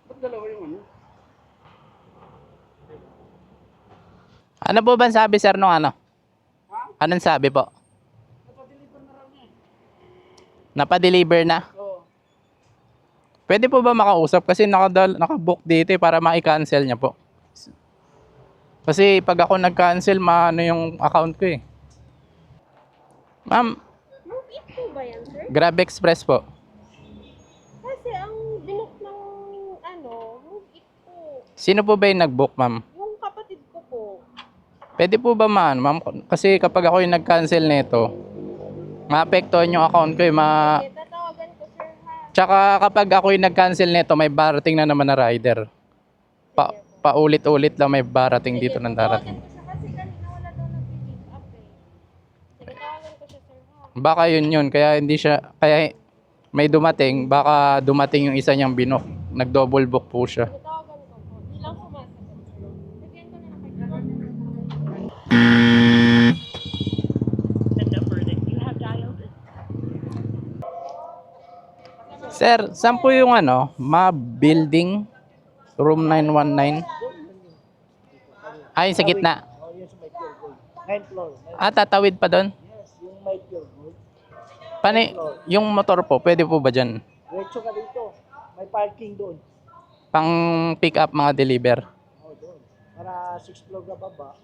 Ba't dalawa yung ano? Ano po ba sabi sir nung ano? Ha? Anong sabi po? Napadeliver na raw niya eh. Napadeliver na? Oo. Pwede po ba makausap kasi nakabook dito para ma-cancel niya po. Kasi pag ako nag-cancel, maano yung account ko eh. Ma'am, Move it po ba yan, sir? Grab Express po. Kasi ang binook ng move it po. Sino po ba yung nag-book, ma'am? Yung kapatid ko po. Pwede po ba ma'am? Kasi kapag ako yung nag-cancel nito, maapektuhan yung account ko eh. Eh, tatawagan ko, sir, ha? Tsaka kapag ako yung nag-cancel nito, may barating na naman na rider. Paulit-ulit lang may barating dito ng darating. Tawagan ko siya kasi kanina wala daw nag-pick up eh. Sige, tawagan ko siya, sir, ha? Baka yun. Kaya hindi siya, kaya may dumating, baka dumating yung isa niyang binok. Nag-double book po siya. Sige, tawagan ko po. Hindi lang sumasagot, sir. Bigyan ko na lang kay Grab. The number that you have dialed is Sir, saan po yung building? Room 919? Ay, sa gitna. Oh, yes, may pure gold. 9th floor. Tatawid pa doon? Yes, yung may pure gold. Paano yung motor po, pwede po ba dyan? Diretso ka dito. May parking doon. Pang pick up mga deliver? Oh, doon. Para 6th floor ka baba.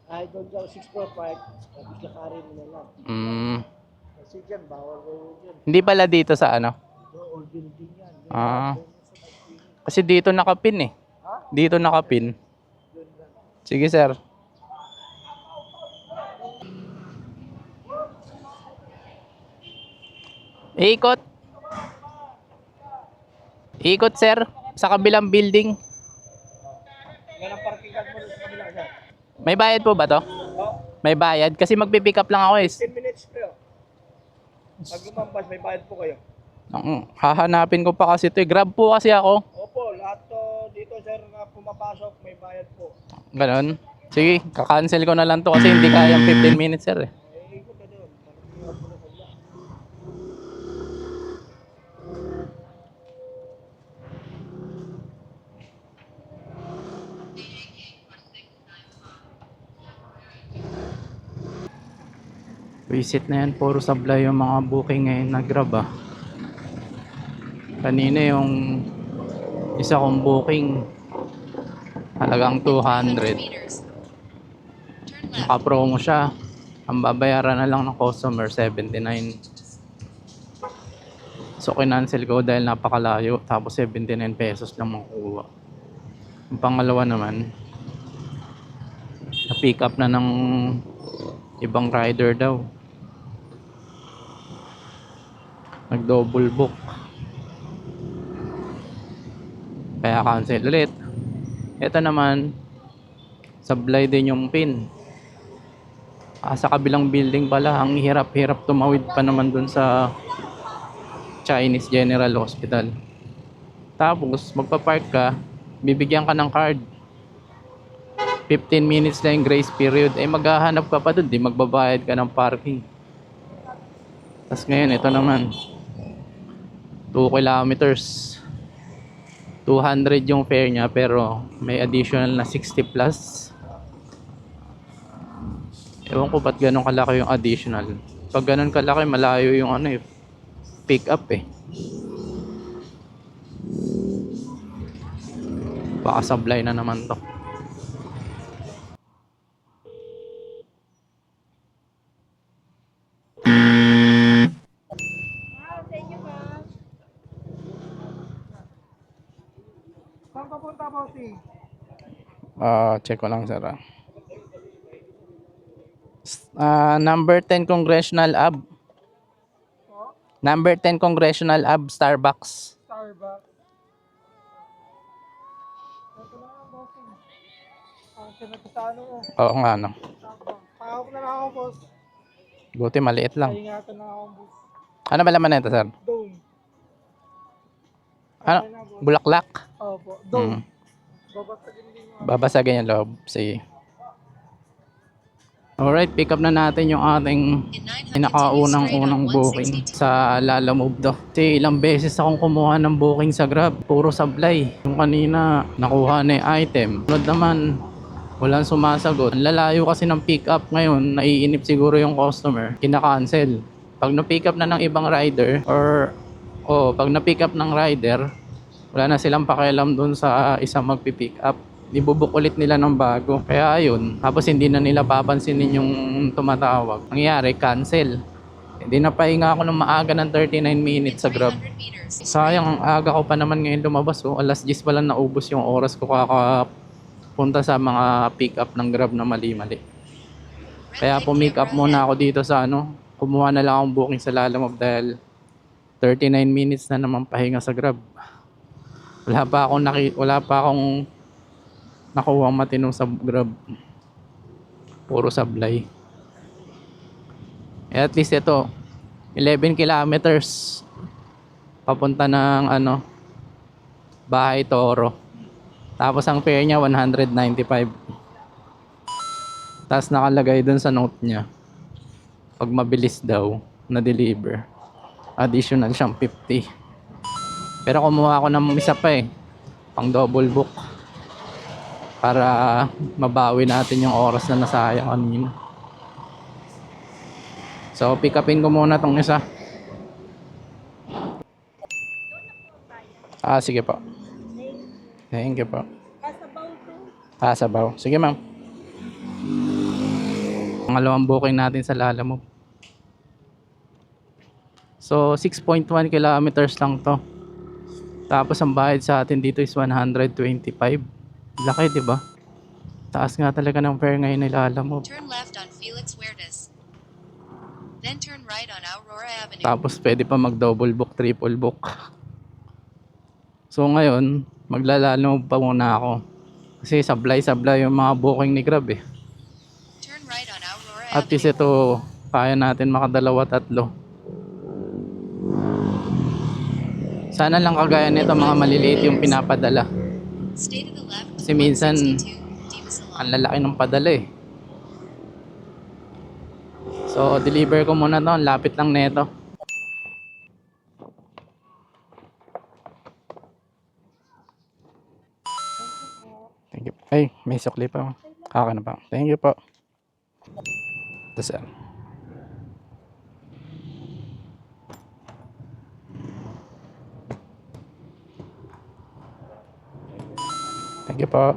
Ay, doon ka 6th floor park. Tapos lakarin mo na lang. Kasi dyan, bawal kayo dyan. Hindi pala dito sa ano? Doon, old building yan. Doon, Ah. doon sa parking. Kasi dito nakapin eh. Ha? Dito nakapin. Doon lang. Sige sir. Ikot. Ikot sir. Sa kabilang building. Yan ang parking card mo doon sa kabila, sir. May bayad po ba to? Oh, May bayad? Kasi magpipick up lang ako eh. 10 minutes pre. Pag lumampas, may bayad po kayo. Hahanapin ko pa kasi ito eh. Grab po kasi ako. Opo, lahat to dito sir na pumapasok, may bayad po. Ganon. Sige, kakancel ko na lang to kasi hindi kayang 15 minutes sir eh. Eh, ikot na doon. Parking lot mo na sa kabila. Visit na yan, puro sablay yung mga booking ngayon na Grab ah. Kanina yung isa kong booking halagang 200. Naka-promo siya. Ang babayaran na lang ng customer 79. So kinancel ko dahil napakalayo, tapos 79 pesos lang makukuha. Ang pangalawa naman, na-pick up na ng ibang rider daw. Nag-double book. Kaya cancel ulit. Ito naman, sablay din yung pin. Sa kabilang building pala, ang hirap-hirap tumawid pa naman dun sa Chinese General Hospital. Tapos, magpa-park ka, bibigyan ka ng card. 15 minutes lang yung grace period. Maghahanap ka pa dun, di magbabayad ka ng parking. Tapos ngayon, ito naman. 2 kilometers. 200 yung fare niya pero may additional na 60 plus. Ewan ko ba't ganun kalaki yung additional. Pag ganun kalaki, malayo yung pick up eh. Baka sablay na naman to. Sa inyo ba? Saan papunta po, si? Check ko lang sir. Number 10 Congressional Ave. Number 10 Congressional Ave, Starbucks. Starbucks. Ito na nga, bossing. Ang sinagkasano mo. Oo nga no. Pahawak na lang ako, boss. Buti maliit lang. Ingatan na ako, boss. Ano ba laman nito sir? Dome. Ano? Okay na, boss. Bulaklak? Opo, dome. Mm. Babasagin din yung Babasagin yung loob. Sige. Alright, pick up na natin yung ating pinakaunang-unang booking sa Lalamove do. Kasi ilang beses akong kumuha ng booking sa Grab, puro sablay. Yung kanina, nakuha na yung item. Sunod naman, walang sumasagot. Ang lalayo kasi ng pick up ngayon, naiinip siguro yung customer, kina-cancel. Pag na-pick up na ng ibang rider, pag na-pick up ng rider, wala na silang pakialam dun sa isang magpi-pick up. Ibubuk ulit nila ng bago. Kaya ayun, tapos hindi na nila papansinin yung tumatawag. Nangyari, cancel. Hindi na pahinga ako ng maaga ng 39 minutes sa Grab. Sayang, ang aga ko pa naman ngayon lumabas. Alas 10 pa lang naubos yung oras ko kakapunta sa mga pick up ng Grab na mali-mali. Kaya pumick up muna ako dito sa kumuha na lang akong booking sa Lalamove dahil 39 minutes na naman pahinga sa Grab. Wala pa akong nakuha matinong sa Grab. Puro sablay. At least ito, 11 kilometers papunta ng Bahay Toro. Tapos ang fare niya 195. Tapos nakalagay dun sa note niya, pag mabilis daw na deliver, additional siyang 50. Pero kumuha ako ng isa pa pang double book, para mabawi natin yung oras na nasayang kanina. So pick upin ko muna tong isa. Sige po. Thank you po. Sabaw. Sige ma'am. Pangalawang booking natin sa Lalamove. So 6.1 kilometers lang to. Tapos ang bayad sa atin dito is 125. Laki, di ba? Taas nga talaga ng fare ngayon ni Lalamove. Turn left on Felix Huertas. Then turn right on Aurora Avenue. Tapos pwede pa mag-double book, triple book. So ngayon, maglalamove pa muna ako. Kasi sablay-sablay yung mga booking ni Grab Turn right on Aurora At least Avenue. ito, kaya natin makadalawa, tatlo. Sana lang kagaya nito mga maliliit yung pinapadala. Stay to the left. Kasi minsan, 162 Diva Salon. ang lalaki ng padala So, deliver ko muna to. Lapit lang nito. Thank you. Ay, may sukli pa. Kaka na pa. Thank you po. Sir. Thank you po.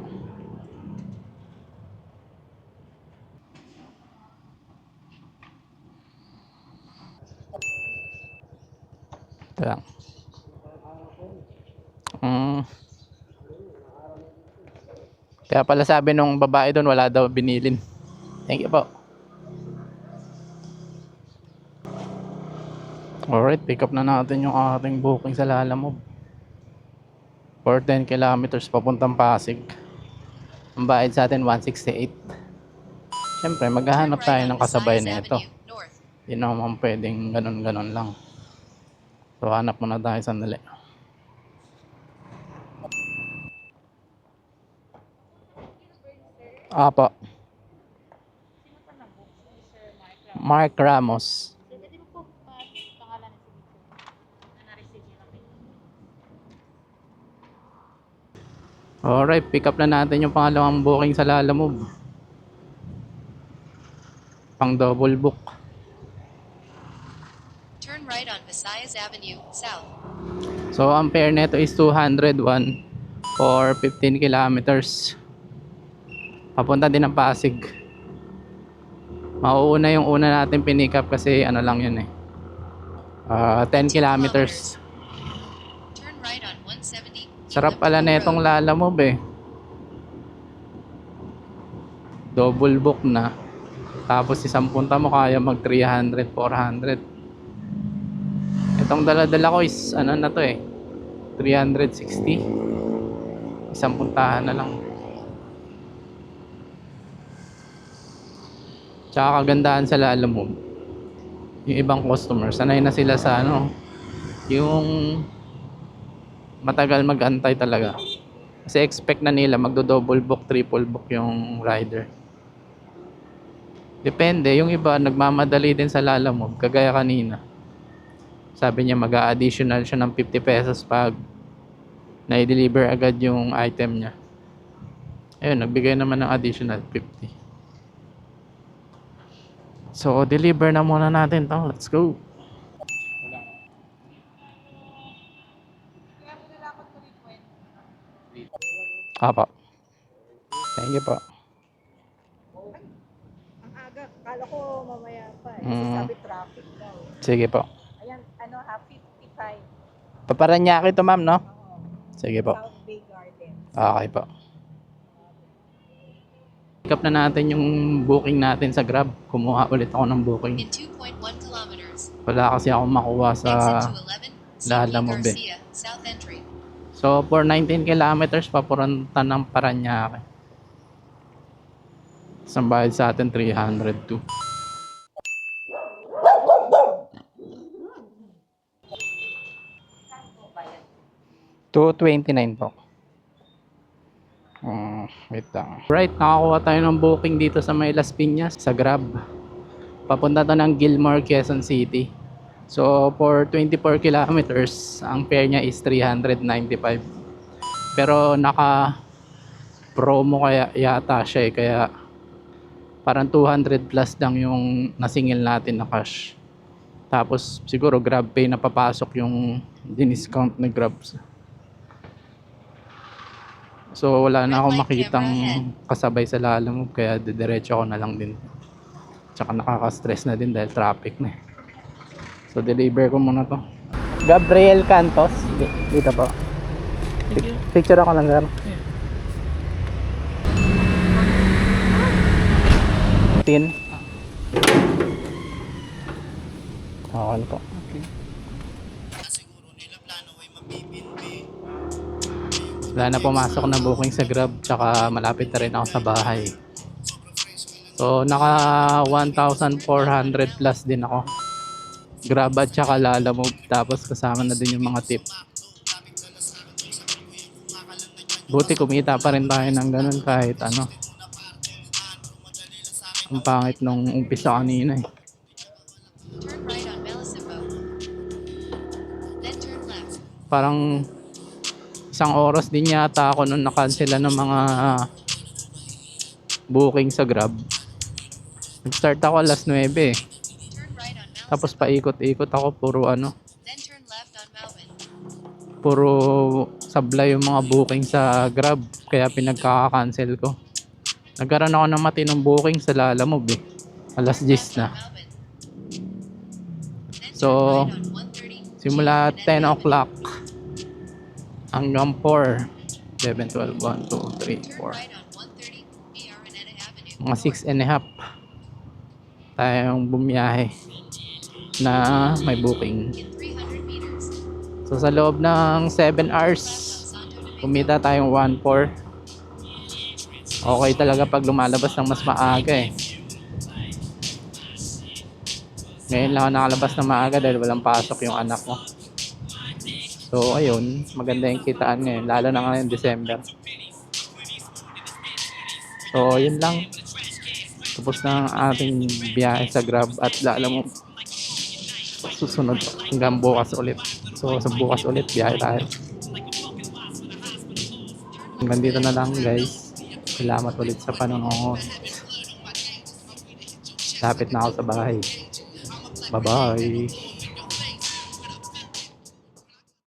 Ito lang. Kaya pala sabi nung babae doon, wala daw binilin. Thank you po. Alright, pick up na natin yung ating booking sa Lalamove. For 10 kilometers papuntang Pasig. Ang bayad sa atin 168. Siyempre, maghahanap tayo ng kasabay nito. Hindi naman pwedeng ganun-ganun lang. So, hanap muna tayo sandali. Apo. Mark Ramos. Pwede mo po pangalan sa video na na-receive niyo kami. Alright, pick up na natin yung pangalawang booking sa Lalamove. Pang double book. Turn right on Visayas Avenue, South. So, ang fare nito is 201 for 15 kilometers. Papunta din ng Pasig. Mauuna yung una natin pinick up kasi lang yun 10 kilometers. Turn right on 170. Sarap pala na itong Lalamove Double book na. Tapos isang punta mo kaya mag 300, 400. Itong dala-dala ko is 360. Isang puntahan na lang. Tsaka kagandahan sa Lalamove, yung ibang customer sanay na sila sa yung matagal mag-antay talaga. Kasi expect na nila magdo-double book, triple book yung rider. Depende, yung iba nagmamadali din sa Lalamove, kagaya kanina. Sabi niya mag-a-additional siya ng 50 pesos pag na-deliver agad yung item niya. Ayun, nagbigay naman ng additional 50. So, deliver na muna natin to. Let's go. Apa. Thank you po. Ang aga, kala ko mamaya pa eh. Mm. Sabi traffic daw. Sige po. Ayan, ano ha, 55. Paparanyaki to ma'am, no? Oo. Sige po. South Bay Garden. Okay po. Pick up na natin yung booking natin sa Grab. Kumuha ulit ako ng booking. In 2.1 kilometers, Wala kasi akong makuha sa exit to 11, CP Lalamove. Garcia, South Entry. So, for 19 kilometers, papunta ng Paranaque. Isang bayad sa atin, 302. $229 po. Wait lang. Right, nakakuha tayo ng booking dito sa May Las Piñas sa Grab. Papunta to ng Gilmore, Quezon City. So, for 24 kilometers, ang fare niya is 395. Pero naka-promo kaya yata siya eh, kaya parang 200 plus lang yung nasingil natin na cash. Tapos siguro GrabPay na papasok yung diniscount na Grab. So wala na akong makitang kasabay sa Lalamove kaya didiretso ako na lang din. Tsaka nakaka-stress na din dahil traffic na eh. So deliver ko muna to. Gabriel Cantos. Dito po. Picture ako lang sir. Tin. Okay po. Wala na pumasok na booking sa Grab, tsaka malapit na rin ako sa bahay. So naka 1,400 plus din ako. Grab at tsaka Lalamove, tapos kasama na din yung mga tip. Buti kumita pa rin tayo ng ganun kahit ano. Ang pangit nung umpisa kanina eh. Turn right on Melisipo. Then turn left. Parang isang oras din yata ako nung nakansela ng mga booking sa Grab. Nag-start ako alas 9 eh. Turn right on Melisipo. Tapos paikot-ikot ako, puro ano, Then turn left on Melvin. puro sablay yung mga booking sa Grab, kaya pinagkaka-cancel ko. Nagkaroon ako ng matinong booking sa Lalamove eh. Alas 10 na. Melvin. Then So, turn right on 130. Simula G and then 10 o'clock hanggang 4. 11, 12, 1, 2, 3, Turn 4. right on 130 B. Araneta Avenue. Mga 6 and a half tayong bumiyahe na may booking. In 300 meters. So sa loob ng 7 hours, Santo Domingo. kumita tayong 1.4. Okay talaga pag lumalabas ng mas maaga eh. Ngayon lang ako nakalabas na maaga dahil walang pasok yung anak ko. So ayun, maganda yung kitaan ngayon, lalo na ngayon December. So yun lang. Tapos na ang ating biyahe sa Grab at Lalamove. Susunod hanggang bukas ulit. So sa bukas ulit biyahe tayo. Hanggang dito na lang guys. Salamat ulit sa panonood. Lapit na ako sa bahay. Bye bye.